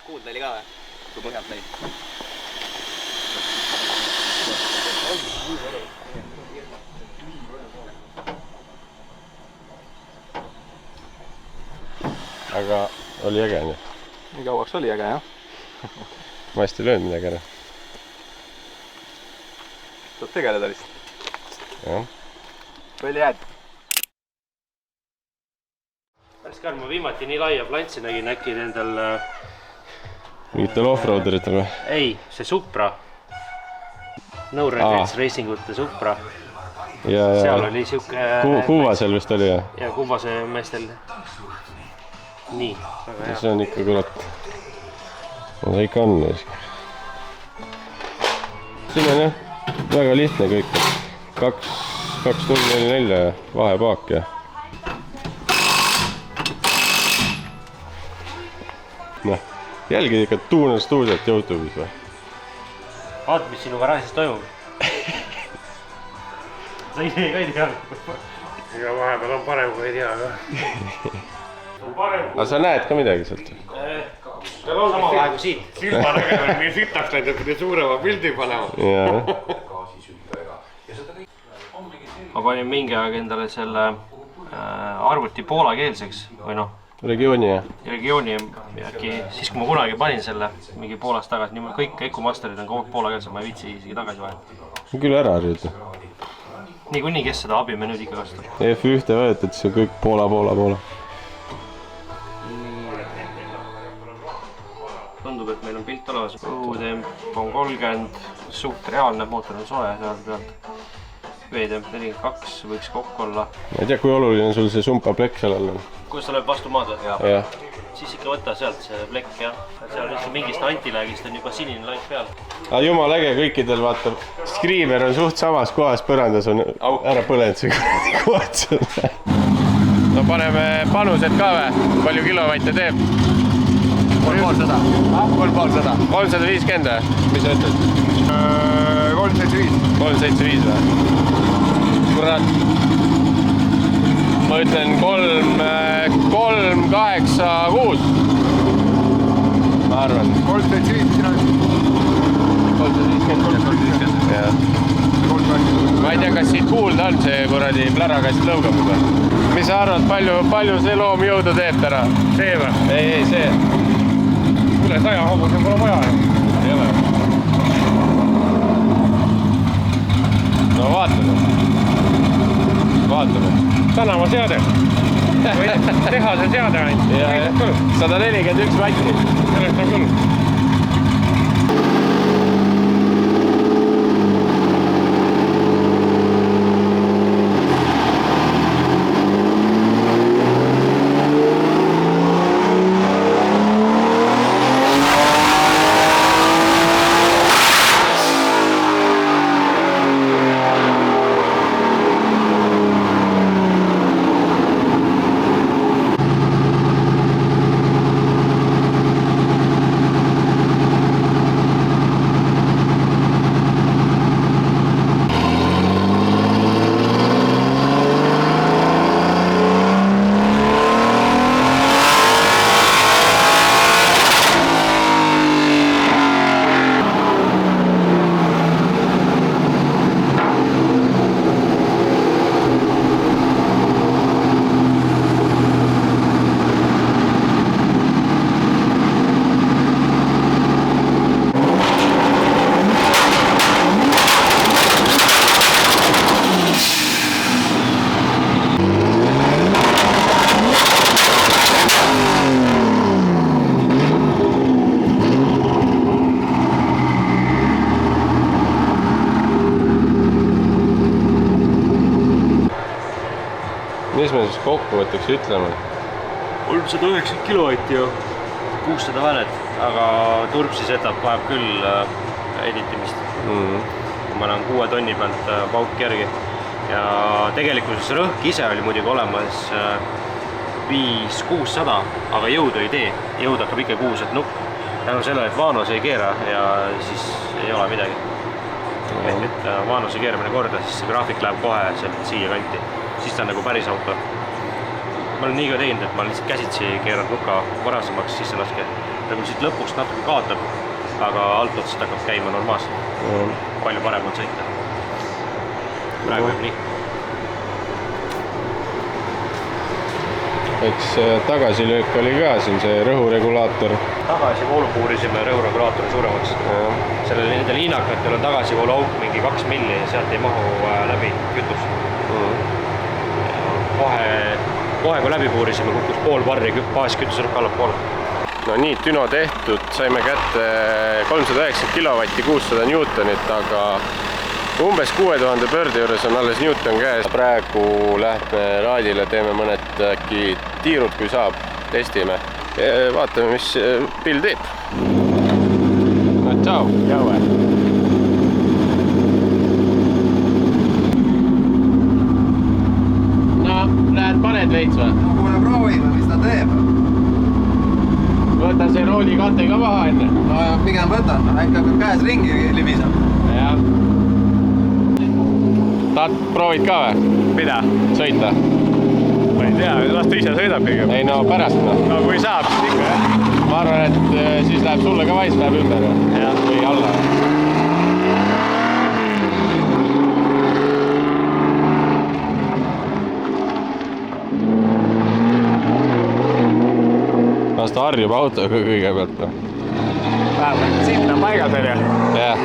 Kuulda oli ka või? Kui põhjalt lõi? Aga oli äge nii? Nii kauaks oli äge, jah? Ma hästi löön midagi ära. Saad tegeleda vist? Jah. Palju jääd? Päris karm, ma viimati nii laia plantsi nägin äkki nendel... Mingitel off-roaderitel või? Ei, see Supra. No Regrets Racingute Supra. Seal oli siuke... Kuvasel vist oli, jah? Ja Kuvase meestel. Nii, väga hea. See on ikka kurat. See ikka on. Siin on jah, väga lihtne kõik. 2.044 vahepaak ja noh, jälgid ikka Tuuner stuudiot YouTube'is või? Vaat, mis sinu garaažis toimub? Sa ise ka ei tea. Ega vahepeal on parem, kui ei tea ka. Aga sa näed ka midagi sealt? Sama vähe kui siit. Silma nägemine nii sitaks läinud, et pidi suurema pildi panema. Ma panin mingi aeg endale selle arvuti poolakeelseks või noh, Regiooni, jah? Regiooni äkki, siis kui ma kunagi panin selle mingi poolast tagasi, nii kõik Ecomasterid on kogu poolakeelsed, ma ei viitsi isegi tagasi vahetada. Küll ära harjuda. Niikuinii, kes seda abimenüüd ikka kasutab. F1 võetad, siis on kõik Poola. Tundub, et meil on pilt olemas. Õhutemp on 30, suht reaalne, mootor on soe seal pealt. Veetemp 42 võiks kokku olla. Ma ei tea, kui oluline on sul see sumpa plekk seal all on? Kuidas ta lööb vastu maad või? Jah. Siis ikka võtta sealt see plekk, jah. Seal on lihtsalt mingist antiläägist on juba sinine laik peal. Aga jumal äge kõikidel, vaata, Screamer on suht samas kohas, põrandas on ära põlenud see koht seal. No paneme panused ka või? Palju kilovatte teeb? 350. 350 või? Mis sa ütled? 375. 375 või? Kurat. Ma ütlen 386. Ma arvan. 375 sina ütled. 350. Jah. Ma ei tea, kas siit kuulda on see kuradi plärakast lõugab juba. Mis sa arvad, palju see loom jõudu teeb täna? See või? Ei, see. Üle 100 hobuse pole vaja. Ei ole. No vaatame. Tänavaseade. Või tehase seade ainult. 141 vatti. Sellest on küll. Mis me siis kokkuvõtteks ütleme? 390 kilovatti ja 600 väänet, aga turpsi setup vajab küll editimist. Ma olen 6 tonni pealt pauk järgi. Ja tegelikkuses rõhk ise oli muidugi olemas 5-600, aga jõudu ei tee. Jõud hakkab ikka 6 nukk. Tänu sellele, et Vanos ei keera ja siis ei ole midagi. Ehk et Vanose keeramine korda, siis see graafik läheb kohe siia kanti. Siis ta on nagu päris auto. ma olen nii ka teinud, et ma olen lihtsalt käsitsi keeranud nuka varasemaks sisse laske. Ta küll siit lõpust natuke kaotab, aga alt otsast hakkab käima normaalselt. Palju parem on sõita. Praegu võib nii. Eks tagasilöök oli ka siin see rõhuregulaator. Tagasivoolu puurisime rõhuregulaatori suuremaks. Sellel nendel hiinakatel on tagasivoolu auk mingi 2 milli ja sealt ei mahu läbi kütus. Kohe kui läbi puurisime, kukkus pool barri baaskütus rõhk allapoole. No nii, Düno tehtud, saime kätte 390 kilovatti, 600 Newtonit, aga umbes 6000 pöörde juures on alles Newton käes. Praegu lähme raadile, teeme mõned äkki tiirud, kui saab, testime. Vaatame, mis Bill teeb. No tšau. Tšau. No, lähed paned veits või? No kuule, proovime, mis ta teeb. Võta see rooli kate ka maha enne. No ja pigem võtan, äkki hakkab käes ringi libisab. Jah. Tahad proovid ka või? Mida? Sõita? Ma ei tea, las ta ise sõidab kõigepealt. Ei no pärast no. No kui saab, siis ikka jah. Ma arvan, et siis läheb sulle ka vais läheb ümber või alla. Las ta harjub autoga kõigepealt. Vähemalt sinna paigad on ju. Jah.